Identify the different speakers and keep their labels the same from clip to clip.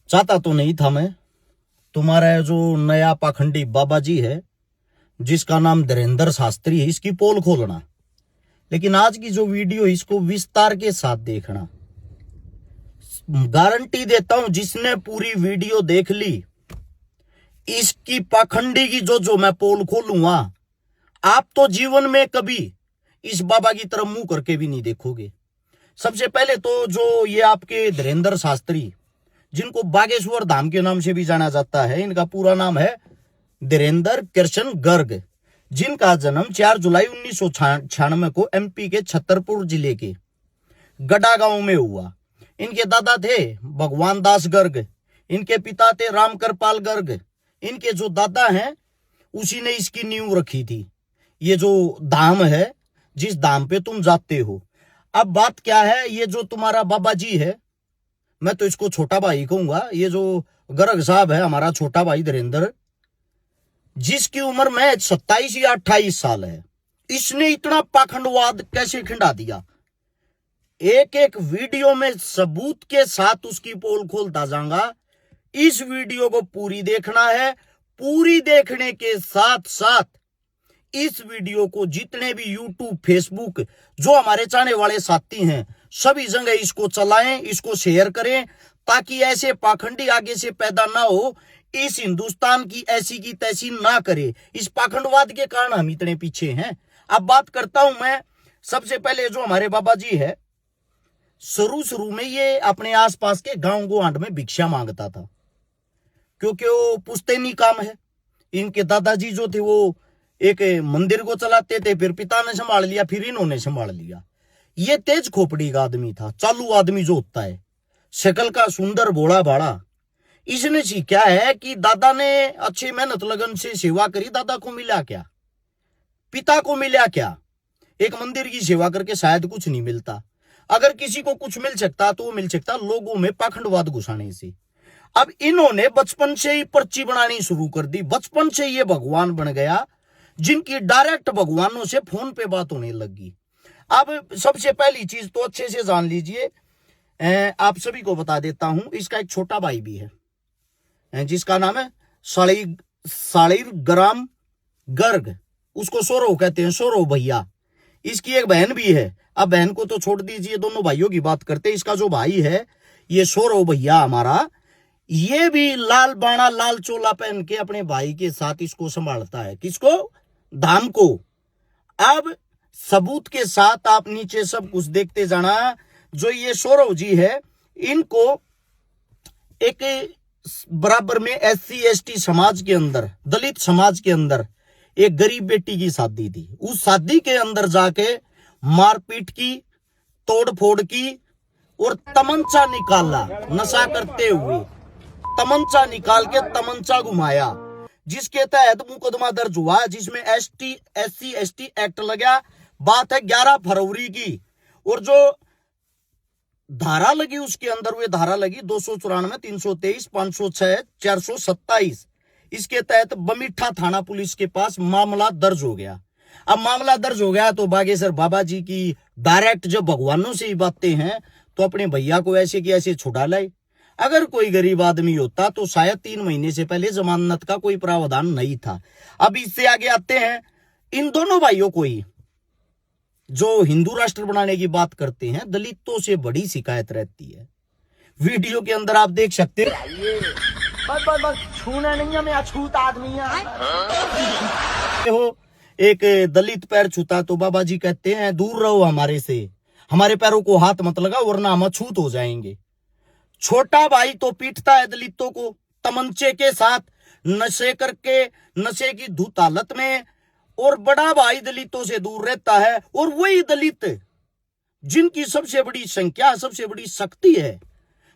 Speaker 1: चाहता तो नहीं था मैं, तुम्हारा जो नया पाखंडी बाबा जी है जिसका नाम धीरेंद्र शास्त्री है, इसकी पोल खोलना। लेकिन आज की जो वीडियो इसको विस्तार के साथ देखना। गारंटी देता हूं जिसने पूरी वीडियो देख ली, इसकी पाखंडी की जो मैं पोल खोलूंगा, आप तो जीवन में कभी इस बाबा की तरफ मुंह करके भी नहीं देखोगे। सबसे पहले तो जो ये आपके धीरेंद्र शास्त्री, जिनको बागेश्वर धाम के नाम से भी जाना जाता है, इनका पूरा नाम है धीरेंद्र कृष्ण गर्ग, जिनका जन्म 4 जुलाई 1996 को एमपी के छतरपुर जिले के गड़ा गांव में हुआ। इनके दादा थे भगवान दास गर्ग, इनके पिता थे राम कृपाल गर्ग। इनके जो दादा हैं उसी ने इसकी नींव रखी थी। ये जो धाम है, जिस धाम पे तुम जाते हो। अब बात क्या है, ये जो तुम्हारा बाबा जी है, मैं तो इसको छोटा भाई कहूंगा, ये जो गर्ग साहब है हमारा छोटा भाई धीरेंद्र, जिसकी उम्र में 27 या 28 साल है, इसने इतना पाखंडवाद कैसे खिंडा दिया। एक एक वीडियो में सबूत के साथ उसकी पोल खोलता जाऊंगा। इस वीडियो को पूरी देखना है। पूरी देखने के साथ साथ इस वीडियो को जितने भी यूट्यूब, फेसबुक, जो हमारे चाहने वाले साथी हैं, सभी जगह इसको चलाएं, इसको शेयर करें, ताकि ऐसे पाखंडी आगे से पैदा ना हो, इस हिंदुस्तान की ऐसी की तैसी ना करे। इस पाखंडवाद के कारण हम इतने पीछे हैं। अब बात करता हूं मैं। सबसे पहले जो हमारे बाबा जी है, शुरू में ये अपने आसपास के गांव गुआंढ में भिक्षा मांगता था, क्योंकि वो पुश्तैनी काम है। इनके दादाजी जो थे वो एक मंदिर को चलाते थे, फिर पिता ने संभाल लिया, फिर इन्होंने संभाल लिया। ये तेज खोपड़ी का आदमी था, चालू आदमी जो होता है, शक्ल का सुंदर भोला भाड़ा। इसने सीखा है कि दादा ने अच्छी मेहनत लगन से सेवा करी, दादा को मिला क्या, पिता को मिला क्या। एक मंदिर की सेवा करके शायद कुछ नहीं मिलता। अगर किसी को कुछ मिल सकता तो वो मिल सकता लोगों में पाखंडवाद घुसाने से। अब इन्होंने बचपन से ही पर्ची बनानी शुरू कर दी। बचपन से ये भगवान बन गया, जिनकी डायरेक्ट भगवानों से फोन पे बात होने लगी। अब सबसे पहली चीज तो अच्छे से जान लीजिए, आप सभी को बता देता हूं, इसका एक छोटा भाई भी है जिसका नाम है शालिग्राम गर्ग। उसको सौरव कहते हैं, सौरव भैया। इसकी एक बहन भी है। अब बहन को तो छोड़ दीजिए, दोनों भाइयों की बात करते हैं। इसका जो भाई है ये सौरव भैया हमारा, ये भी लाल बाणा लाल चोला पहन के अपने भाई के साथ इसको संभालता है। किसको? धाम को। अब सबूत के साथ आप नीचे सब कुछ देखते जाना। जो ये सौरव जी है, इनको एक बराबर में SC ST समाज के अंदर, दलित समाज के अंदर एक गरीब बेटी की शादी थी। उस शादी के अंदर जाके मारपीट की, तोड़फोड़ की और तमंचा निकाला। नशा करते हुए तमंचा निकाल के तमंचा घुमाया, जिसके तहत मुकदमा दर्ज हुआ, जिसमें SC ST एक्ट लगा। बात है 11 फरवरी की। और जो धारा लगी उसके अंदर, वे धारा लगी 294, 323, 506, 427। इसके तहत बमीठा थाना पुलिस के पास मामला दर्ज हो गया। अब मामला दर्ज हो गया तो बागेश्वर बाबा जी की डायरेक्ट जब भगवानों से ही बातें हैं, तो अपने भैया को ऐसे की ऐसे छुड़ा लाए। अगर कोई गरीब आदमी होता तो शायद 3 महीने से पहले जमानत का कोई प्रावधान नहीं था। अब इससे आगे आते हैं, इन दोनों भाइयों को ही जो हिंदू राष्ट्र बनाने की बात करते हैं, दलितों से बड़ी शिकायत रहती है। वीडियो के अंदर आप देख सकते
Speaker 2: बस छूना नहीं है, मैं अछूत आदमी
Speaker 1: हो। एक दलित पैर छूता तो बाबा जी कहते हैं दूर रहो हमारे से, हमारे पैरों को हाथ मत लगाओ वरना हम अछूत हो जाएंगे। छोटा भाई तो पीटता है दलितों को तमंचे के साथ, नशे करके, नशे की धुत हालत में। और बड़ा भाई दलितों से दूर रहता है। और वही दलित जिनकी सबसे बड़ी संख्या, सबसे बड़ी शक्ति है,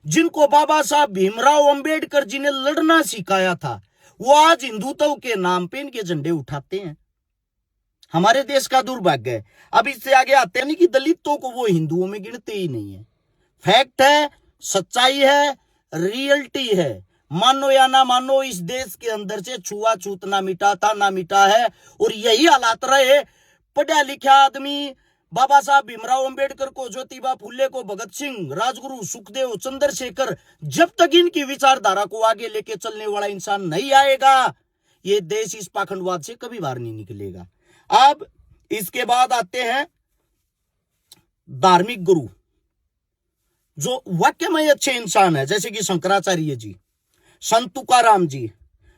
Speaker 1: जिनको बाबा साहब भीमराव अंबेडकर जी ने लड़ना सिखाया था, वो आज हिंदुत्व के नाम पे इनके झंडे उठाते हैं। हमारे देश का दुर्भाग्य है। अब इससे आगे आते हैं कि दलितों को वो हिंदुओं में गिनते ही नहीं है। फैक्ट है, सच्चाई है, रियलिटी है। मानो या ना मानो, इस देश के अंदर से छुआछूत ना मिटा था, ना मिटा है। और यही हालात रहे। पढ़ा लिखा आदमी, बाबा साहब भीमराव अंबेडकर को, ज्योतिबा फुले को, भगत सिंह, राजगुरु, सुखदेव, चंद्रशेखर, जब तक इनकी विचारधारा को आगे लेके चलने वाला इंसान नहीं आएगा, ये देश इस पाखंडवाद से कभी बाहर नहीं निकलेगा। अब इसके बाद आते हैं धार्मिक गुरु, जो वाक्य में अच्छे इंसान है, जैसे कि शंकराचार्य जी, संत तुकाराम जी,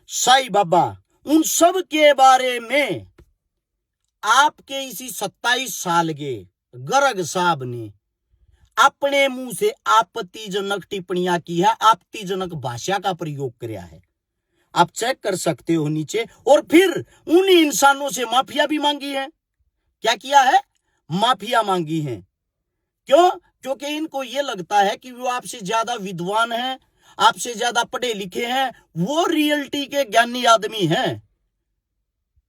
Speaker 1: साईं बाबा, उन सब के बारे में आपके इसी 27 साल के गर्ग साहब ने अपने मुंह से आपत्तिजनक टिप्पणियां की है, आपत्तिजनक भाषा का प्रयोग किया है। आप चेक कर सकते हो नीचे। और फिर उन इंसानों से माफिया भी मांगी है। क्या किया है? माफिया मांगी है। क्यों? क्योंकि इनको यह लगता है कि वो आपसे ज्यादा विद्वान हैं, आपसे ज्यादा पढ़े लिखे हैं, वो रियलिटी के ज्ञानी आदमी हैं।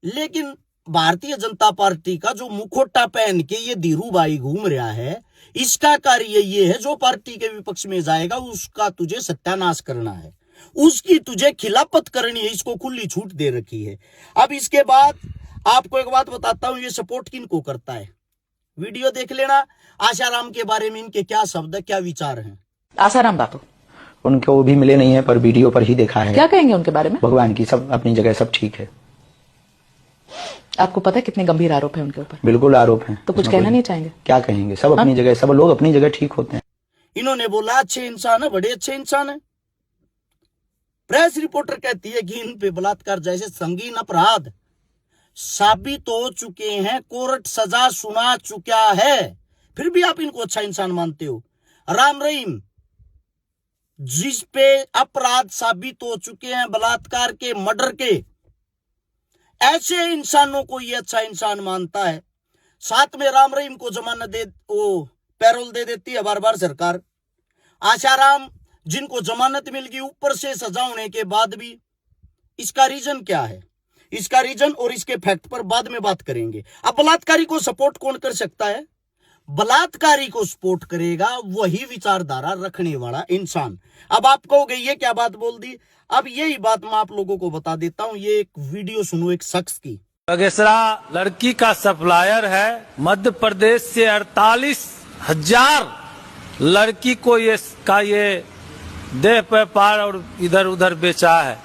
Speaker 1: लेकिन भारतीय जनता पार्टी का जो मुखोटा पहन के ये धीरू भाई घूम रहा है, इसका कार्य ये है, जो पार्टी के विपक्ष में जाएगा उसका तुझे सत्यानाश करना है, उसकी तुझे खिलाफत करनी है। इसको खुली छूट दे रखी है। अब इसके बाद आपको एक बात बताता हूं, ये सपोर्ट किनको करता है, वीडियो देख लेना। आशाराम के बारे में इनके क्या शब्द, क्या विचार हैं।
Speaker 3: आशाराम बापू,
Speaker 4: उनको भी मिले नहीं है, पर वीडियो पर ही देखा है।
Speaker 3: क्या कहेंगे उनके बारे में?
Speaker 4: भगवान की, सब अपनी जगह सब ठीक है।
Speaker 3: आपको पता है कितने गंभीर आरोप है उनके ऊपर?
Speaker 4: बिल्कुल आरोप है।
Speaker 3: तो कुछ कहना नहीं चाहेंगे?
Speaker 4: क्या कहेंगे, सब अपनी जगह, सब लोग अपनी जगह ठीक होते हैं।
Speaker 1: इन्होंने बोला अच्छे इंसान है, बड़े अच्छे इंसान है। प्रेस रिपोर्टर कहती है कि इन पे बलात्कार जैसे संगीन अपराध साबित हो चुके हैं, कोर्ट सजा सुना चुका है, फिर भी आप इनको अच्छा इंसान मानते हो। राम रहीम, जिस पे अपराध साबित हो चुके हैं, बलात्कार के, मर्डर के, ऐसे इंसानों को ये अच्छा इंसान मानता है। साथ में राम रहीम को जमानत दे, वो पैरोल दे देती है बार बार सरकार। आशाराम जिनको जमानत मिल गई, ऊपर से सजा होने के बाद भी, इसका रीजन क्या है? इसका रीजन और इसके फैक्ट पर बाद में बात करेंगे। अब बलात्कारी को सपोर्ट कौन कर सकता है? बलात्कारी को सपोर्ट करेगा वही विचारधारा रखने वाला इंसान। अब आप कहोगे ये क्या बात बोल दी? अब यही बात मैं आप लोगों को बता देता हूं। ये एक वीडियो सुनो एक शख्स की।
Speaker 5: बगेसरा लड़की का सप्लायर है। मध्य प्रदेश से 48,000 लड़की को ये देह व्यापार और इधर उधर बेचा है।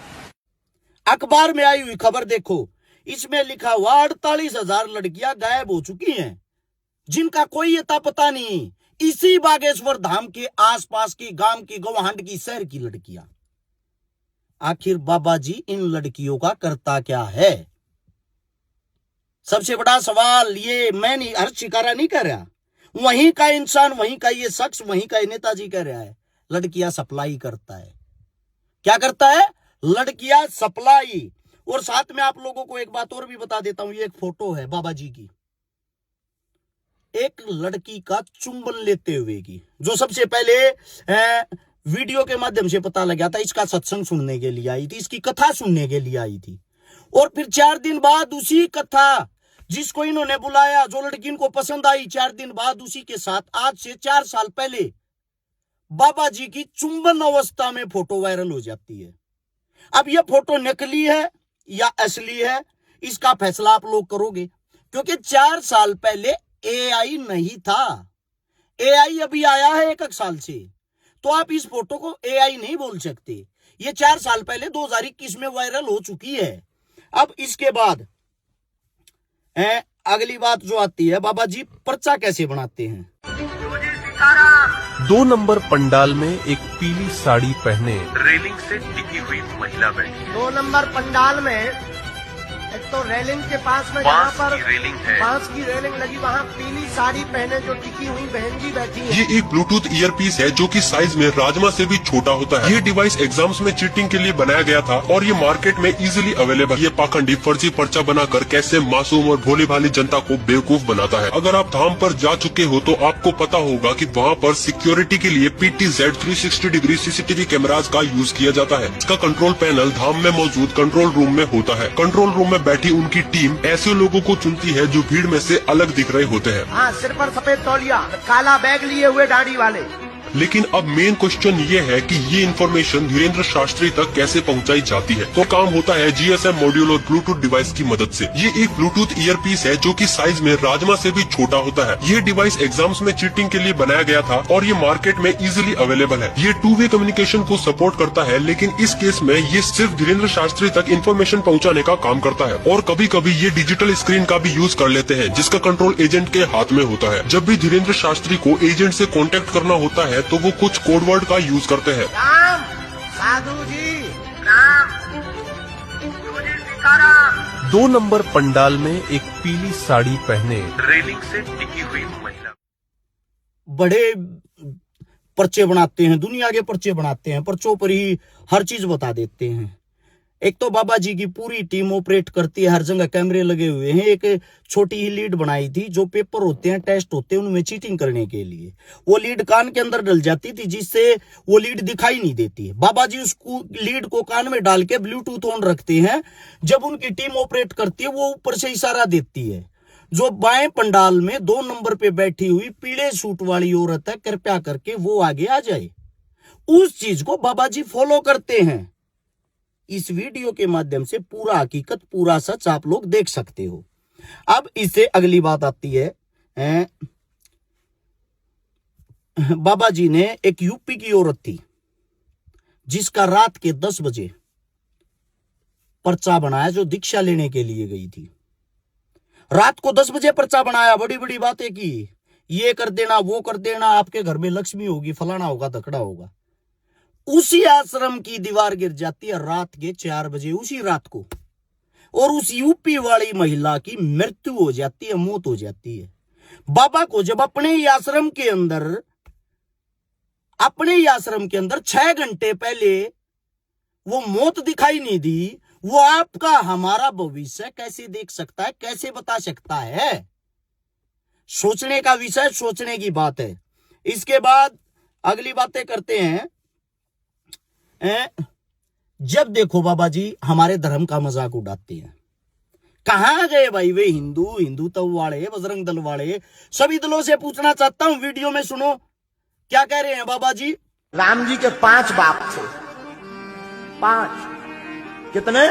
Speaker 1: अखबार में आई हुई खबर देखो, इसमें लिखा हुआ 48,000 लड़कियां गायब हो चुकी हैं, जिनका कोई अता पता नहीं। इसी बागेश्वर धाम के आसपास की, गांव की, गवाहंड की, शहर की लड़कियां। आखिर बाबा जी इन लड़कियों का करता क्या है? सबसे बड़ा सवाल ये मैं नहीं, हर शिकारा नहीं कर रहा, वहीं का इंसान, वहीं का ये शख्स, वहीं का नेताजी कह रहा है, लड़कियां सप्लाई करता है। क्या करता है? लड़कियां सप्लाई। और साथ में आप लोगों को एक बात और भी बता देता हूं, ये एक फोटो है बाबा जी की, एक लड़की का चुंबन लेते हुए की, जो सबसे पहले वीडियो के माध्यम से पता लगा था। इसका सत्संग सुनने के लिए आई थी, इसकी कथा सुनने के लिए आई थी। और फिर 4 दिन बाद उसी कथा, जिसको इन्होंने बुलाया, जो लड़की इनको पसंद आई, 4 दिन बाद उसी के साथ आज से 4 साल पहले बाबा जी की चुंबन अवस्था में फोटो वायरल हो जाती है। अब यह फोटो नकली है या असली है, इसका फैसला आप लोग करोगे, क्योंकि 4 साल पहले एआई नहीं था। एआई अभी आया है 1 साल से, तो आप इस फोटो को एआई नहीं बोल सकते। ये 4 साल पहले 2021 में वायरल हो चुकी है। अब इसके बाद अगली बात जो आती है, बाबा जी पर्चा कैसे बनाते हैं?
Speaker 6: 2 नंबर पंडाल में एक पीली साड़ी पहने रेलिंग से टिकी हुई महिला बैठी।
Speaker 2: 2 नंबर पंडाल में एक तो रेलिंग के पास में, जहाँ पर
Speaker 6: रेलिंग है,
Speaker 2: बांस की रेलिंग लगी, वहाँ पीली साड़ी पहने जो टिकी हुई बहन जी बैठी है।
Speaker 7: ये एक ब्लूटूथ ईयरपीस है जो कि साइज में राजमा से भी छोटा होता है। ये डिवाइस एग्जाम्स में चीटिंग के लिए बनाया गया था और ये मार्केट में इजीली अवेलेबल। ये पाखंडी फर्जी पर्चा बनाकर कैसे मासूम और भोली भाली जनता को बेवकूफ बनाता है। अगर आप धाम पर जा चुके हो तो आपको पता होगा कि वहाँ पर सिक्योरिटी के लिए PTZ 360 डिग्री CCTV कैमराज का यूज किया जाता है। इसका कंट्रोल पैनल धाम में मौजूद कंट्रोल रूम में होता है। कंट्रोल रूम में बैठी उनकी टीम ऐसे लोगों को चुनती है जो भीड़ में से अलग दिख रहे होते हैं।
Speaker 2: हाँ, सिर पर सफेद तौलिया, काला बैग लिए हुए दाढ़ी वाले,
Speaker 7: लेकिन अब मेन क्वेश्चन ये है कि ये इन्फॉर्मेशन धीरेन्द्र शास्त्री तक कैसे पहुंचाई जाती है। तो काम होता है GSM मॉड्यूल और ब्लूटूथ डिवाइस की मदद से। ये एक ब्लूटूथ ईयरपीस है जो कि साइज में राजमा से भी छोटा होता है। ये डिवाइस एग्जाम्स में चीटिंग के लिए बनाया गया था और ये मार्केट में इजीली अवेलेबल है। ये 2 वे कम्युनिकेशन को सपोर्ट करता है, लेकिन इस केस में ये सिर्फ धीरेन्द्र शास्त्री तक इन्फॉर्मेशन पहुँचाने का काम करता है। और कभी कभी ये डिजिटल स्क्रीन का भी यूज कर लेते हैं, जिसका कंट्रोल एजेंट के हाथ में होता है। जब भी धीरेन्द्र शास्त्री को एजेंट से कांटेक्ट करना होता है तो वो कुछ कोड वर्ड का यूज करते हैं।
Speaker 2: राम, साधु जी, राम, सूजी सीताराम।
Speaker 6: 2 नंबर पंडाल में एक पीली साड़ी पहने रेलिंग से टिकी हुई महिला।
Speaker 1: बड़े पर्चे बनाते हैं, दुनिया के पर्चे बनाते हैं, पर्चों पर ही हर चीज बता देते हैं। एक तो बाबा जी की पूरी टीम ऑपरेट करती है, हर जगह कैमरे लगे हुए हैं। एक छोटी ही लीड बनाई थी, जो पेपर होते हैं, टेस्ट होते हैं, उनमें चीटिंग करने के लिए वो लीड कान के अंदर डल जाती थी, जिससे वो लीड दिखाई नहीं देती। बाबा जी उसको लीड को कान में डाल के ब्लूटूथ ऑन रखते हैं। जब उनकी टीम ऑपरेट करती है, वो ऊपर से इशारा देती है। जो बाएं पंडाल में 2 नंबर पे बैठी हुई पीले सूट वाली औरत है, कृपया करके वो आगे आ जाए। उस चीज को बाबा जी फॉलो करते हैं। इस वीडियो के माध्यम से पूरा हकीकत, पूरा सच आप लोग देख सकते हो। अब इससे अगली बात आती है, बाबा जी ने एक यूपी की औरत थी जिसका रात के 10 बजे पर्चा बनाया, जो दीक्षा लेने के लिए गई थी। रात को 10 बजे पर्चा बनाया, बड़ी बड़ी बातें की, ये कर देना, वो कर देना, आपके घर में लक्ष्मी होगी, फलाना होगा, धकड़ा होगा। उसी आश्रम की दीवार गिर जाती है रात के 4 बजे, उसी रात को, और उस यूपी वाली महिला की मृत्यु हो जाती है, मौत हो जाती है। बाबा को जब अपने ही आश्रम के अंदर 6 घंटे पहले वो मौत दिखाई नहीं दी, वो आपका हमारा भविष्य कैसे देख सकता है, कैसे बता सकता है? सोचने का विषय, सोचने की बात है। इसके बाद अगली बातें करते हैं। जब देखो बाबा जी हमारे धर्म का मजाक उड़ाते हैं। कहां गए भाई वे हिंदुत्व वाले, बजरंग दल वाले? सभी दलों से पूछना चाहता हूं, वीडियो में सुनो क्या कह रहे हैं बाबा जी।
Speaker 2: राम जी के 5 बाप थे। 5 कितने?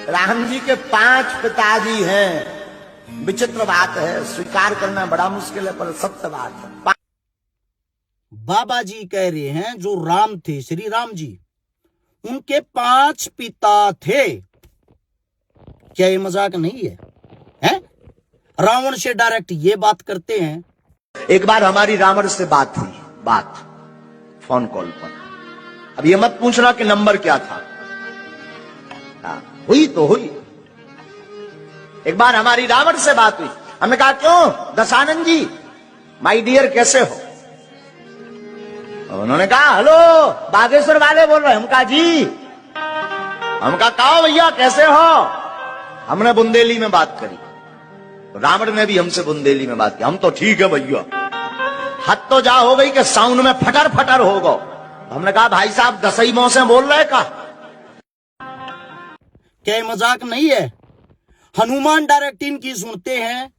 Speaker 2: राम जी के 5 पिताजी हैं। विचित्र बात है, स्वीकार करना बड़ा मुश्किल है, पर सत्य बात है।
Speaker 1: बाबा जी कह रहे हैं जो राम थे, श्री राम जी, उनके 5 पिता थे। क्या ये मजाक नहीं है, हैं? रावण से डायरेक्ट ये बात करते हैं।
Speaker 2: एक बार हमारी रावण से बात हुई, फोन कॉल पर। अब ये मत पूछना कि नंबर क्या था, हुई तो हुई। एक बार हमारी रावण से बात हुई, हमने कहा क्यों दशानंद जी, माय डियर कैसे हो? उन्होंने कहा हेलो बागेश्वर वाले बोल रहे हैं। हम कहा जी। हम कहा भैया कैसे हो? हमने बुंदेली में बात करी, रावण ने भी हमसे बुंदेली में बात की। हम तो ठीक है भैया। हद तो जा हो गई कि साउंड में फटर फटर हो गो। हमने कहा भाई साहब दसई मोह से बोल रहे का?
Speaker 1: क्या ये मजाक नहीं है? हनुमान डायरेक्ट इनकी सुनते हैं।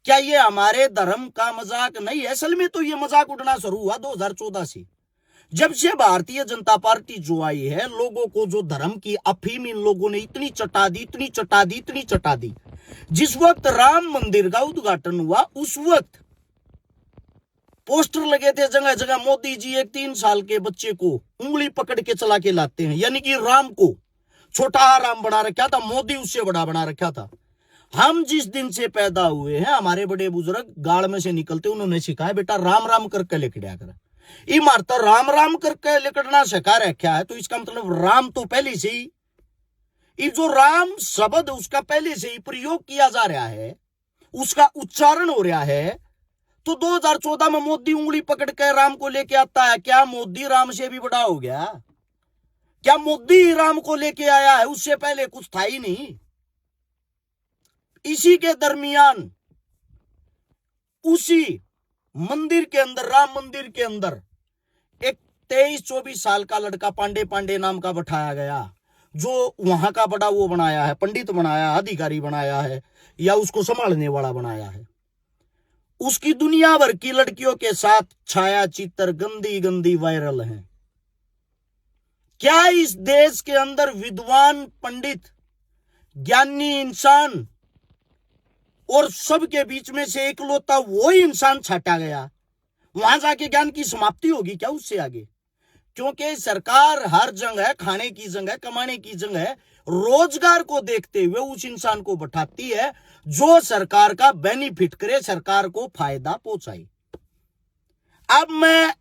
Speaker 1: क्या ये हमारे धर्म का मजाक नहीं है? असल में तो ये मजाक उड़ना शुरू हुआ 2014 से, जब से भारतीय जनता पार्टी जो आई है। लोगों को जो धर्म की अफीम इन लोगों ने इतनी चटा दी। जिस वक्त राम मंदिर का उद्घाटन हुआ, उस वक्त पोस्टर लगे थे जगह जगह। मोदी जी एक 3 साल के बच्चे को उंगली पकड़ के चला के लाते हैं, यानी कि राम को छोटा राम बना रखा था, मोदी उससे बड़ा बना रखा था। हम जिस दिन से पैदा हुए हैं, हमारे बड़े बुजुर्ग गाड़ में से निकलते उन्होंने सिखाया बेटा राम राम करके लिखड़ा कर। इमारत राम राम करके लिखना सिखा रखा है, तो इसका मतलब राम तो पहले से ही, ये जो राम शब्द उसका पहले से ही प्रयोग किया जा रहा है, उसका उच्चारण हो रहा है। तो 2014 में मोदी उंगली पकड़ के राम को लेके आता है। क्या मोदी राम से भी बड़ा हो गया? क्या मोदी राम को लेके आया है? उससे पहले कुछ था ही नहीं। इसी के दरमियान उसी मंदिर के अंदर, राम मंदिर के अंदर, एक 23-24 साल का लड़का पांडे नाम का बैठाया गया, जो वहां का बड़ा वो बनाया है, पंडित बनाया, अधिकारी बनाया है, या उसको संभालने वाला बनाया है। उसकी दुनिया भर की लड़कियों के साथ छाया चित्र गंदी गंदी वायरल हैं। क्या इस देश के अंदर विद्वान पंडित ज्ञानी इंसान और सबके बीच में से एकलौता वो इंसान छाटा गया, वहां जाके ज्ञान की समाप्ति होगी क्या उससे आगे? क्योंकि सरकार हर जगह खाने की जगह, कमाने की जगह, रोजगार को देखते हुए उस इंसान को बैठाती है जो सरकार का बेनिफिट करे, सरकार को फायदा पहुंचाए। अब मैं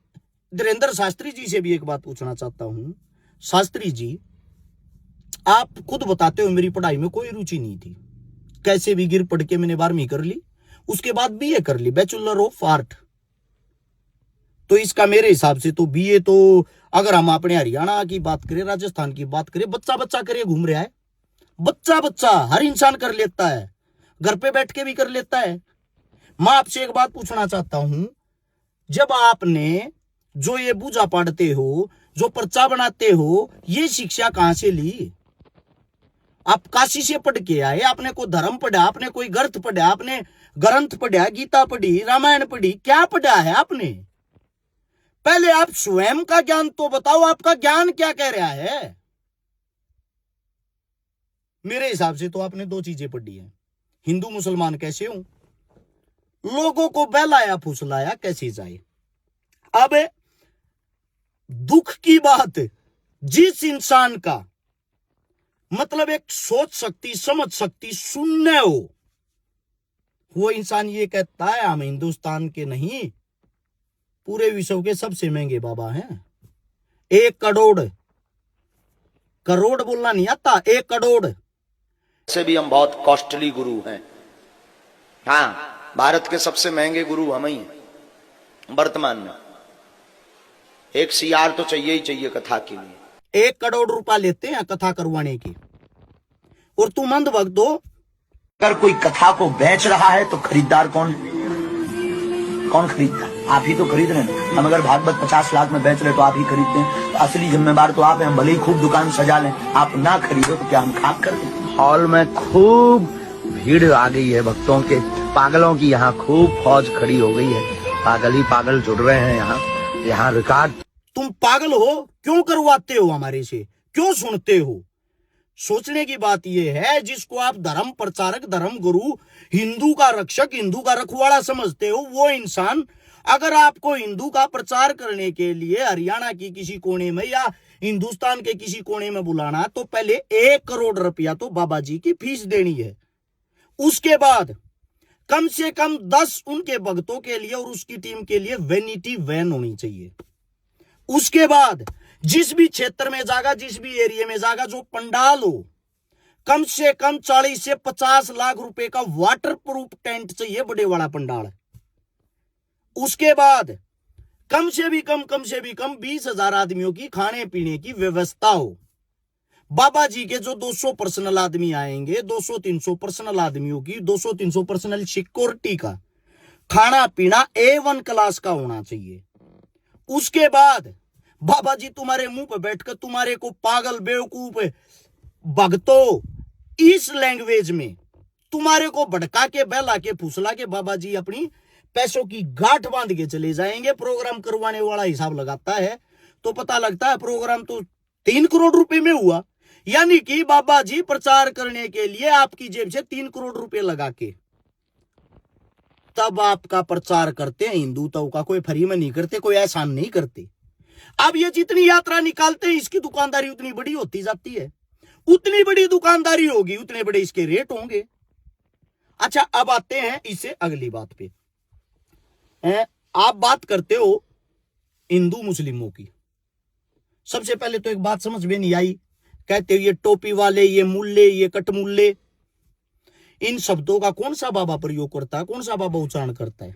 Speaker 1: धीरेन्द्र शास्त्री जी से भी एक बात पूछना चाहता हूं। शास्त्री जी, आप खुद बताते हो मेरी पढ़ाई में कोई रुचि नहीं थी, कैसे भी गिर पड़ के मैंने 12वीं कर ली, उसके बाद बीए कर ली, बैचलर ऑफ आर्ट। तो इसका मेरे हिसाब से तो बीए तो अगर हम अपने हरियाणा की बात करें, राजस्थान की बात करें, बच्चा बच्चा करे घूम रहा है, बच्चा बच्चा हर इंसान कर लेता है, घर पे बैठ के भी कर लेता है। मैं आपसे एक बात पूछना चाहता हूं, जब आपने जो ये पूजा पढ़ते हो, जो पर्चा बनाते हो, ये शिक्षा कहां से ली? आप काशी से पढ़ के आए? आपने कोई धर्म पढ़ा, आपने कोई ग्रंथ पढ़ा, आपने ग्रंथ पढ़ा, गीता पढ़ी, रामायण पढ़ी, क्या पढ़ा है आपने? पहले आप स्वयं का ज्ञान तो बताओ, आपका ज्ञान क्या कह रहा है? मेरे हिसाब से तो आपने दो चीजें पढ़ी है, हिंदू मुसलमान कैसे हूं, लोगों को बहलाया फुसलाया कैसे जाए। अब दुख की बात, जिस इंसान का मतलब एक सोच शक्ति, समझ शक्ति शून्य हो, वो इंसान ये कहता है हम हिंदुस्तान के नहीं, पूरे विश्व के सबसे महंगे बाबा हैं। 1 करोड़, करोड़ बोलना नहीं आता, 1 करोड़
Speaker 2: से भी हम बहुत कॉस्टली गुरु हैं। हाँ, भारत के सबसे महंगे गुरु हम ही हैं वर्तमान में। एक सियार तो चाहिए ही चाहिए कथा के लिए।
Speaker 1: 1 करोड़ रुपया लेते हैं कथा करवाने की, और तुम अंधभक्त हो।
Speaker 2: अगर कोई कथा को बेच रहा है तो खरीदार कौन खरीदता है? आप ही तो खरीद रहे हैं। हम अगर भागवत 50 लाख में बेच रहे तो आप ही खरीदते हैं, तो असली जिम्मेदार तो आप हैं। हम भले ही खूब दुकान सजा लें, आप ना खरीदो तो क्या हम खाक कर दें?
Speaker 4: हॉल में खूब भीड़ आ गई है भक्तों के, पागलों की यहाँ खूब फौज खड़ी हो गई है, पागल ही पागल जुड़ रहे हैं यहाँ रिकॉर्ड।
Speaker 1: तुम पागल हो, क्यों करवाते हो हमारे से, क्यों सुनते हो? सोचने की बात यह है, जिसको आप धर्म प्रचारक, धर्म गुरु, हिंदू का रक्षक, हिंदू का रखवाला समझते हो, वो इंसान अगर आपको हिंदू का प्रचार करने के लिए हरियाणा की किसी कोने में या हिंदुस्तान के किसी कोने में बुलाना, तो पहले 1 करोड़ रुपया तो बाबा जी की फीस देनी है। उसके बाद कम से कम 10 उनके भक्तों के लिए और उसकी टीम के लिए वैनिटी वैन होनी चाहिए। उसके बाद जिस भी क्षेत्र में जागा, जिस भी एरिया में जागा, जो पंडाल हो, कम से कम 40 से 50 लाख रुपए का वाटर प्रूफ टेंट चाहिए, बड़े वाला पंडाल। उसके बाद कम से भी कम 20,000 आदमियों की खाने पीने की व्यवस्था हो। बाबा जी के जो 200 पर्सनल आदमी आएंगे, 200-300 पर्सनल आदमियों की 200-300 पर्सनल सिक्योरिटी का खाना पीना A1 क्लास का होना चाहिए। उसके बाद बाबा जी तुम्हारे मुंह पर बैठकर तुम्हारे को पागल, बेवकूफ, भक्तों, इस लैंग्वेज में तुम्हारे को भड़का के, बहला के, फुसला के बाबा जी अपनी पैसों की गांठ बांध के चले जाएंगे। प्रोग्राम करवाने वाला हिसाब लगाता है तो पता लगता है प्रोग्राम तो 3 करोड़ रुपए में हुआ। यानी कि बाबा जी प्रचार करने के लिए आपकी जेब से 3 करोड़ रुपए लगा के तब आपका प्रचार करते हैं। हिंदुत्व का कोई फ्री में नहीं करते, कोई एहसान नहीं करते। अब ये जितनी यात्रा निकालते हैं, इसकी दुकानदारी उतनी बड़ी होती जाती है। उतनी बड़ी दुकानदारी होगी, उतने बड़े इसके रेट होंगे। अच्छा, अब आते हैं इससे अगली बात पे। आप बात करते हो हिंदू मुस्लिमों की। सबसे पहले तो एक बात समझ में नहीं आई, कहते हो ये टोपी वाले, ये मुल्ले, ये कटमुल्ले, इन शब्दों का कौन सा बाबा प्रयोग करता है, कौन सा बाबा उच्चारण करता है?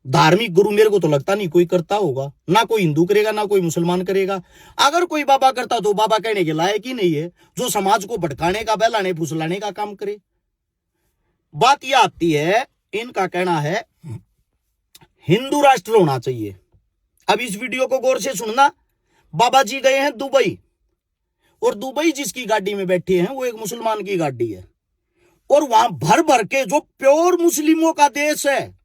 Speaker 1: धार्मिक गुरु मेरे को तो लगता नहीं कोई करता होगा, ना कोई हिंदू करेगा ना कोई मुसलमान करेगा। अगर कोई बाबा करता तो बाबा कहने के लायक ही नहीं है, जो समाज को भटकाने का, बहलाने फुसलाने का काम करे। बात यह आती है, इनका कहना है हिंदू राष्ट्र होना चाहिए। अब इस वीडियो को गौर से सुनना। बाबा जी गए हैं दुबई, और दुबई जिसकी गाड़ी में बैठे हैं वो एक मुसलमान की गाड़ी है। और वहां भर भर के जो प्योर मुस्लिमों का देश है,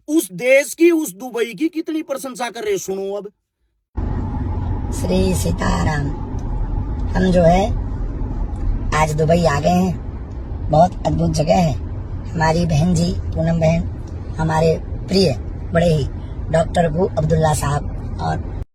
Speaker 1: उस देश की, उस दुबई की कितनी प्रशंसा कर रहे, सुनो अब।
Speaker 8: श्री सीताराम। हम जो है आज दुबई आ गए हैं। बहुत अद्भुत जगह है। हमारी बहन जी पूनम बहन, हमारे प्रिय बड़े ही डॉक्टर अबू अब्दुल्ला साहब और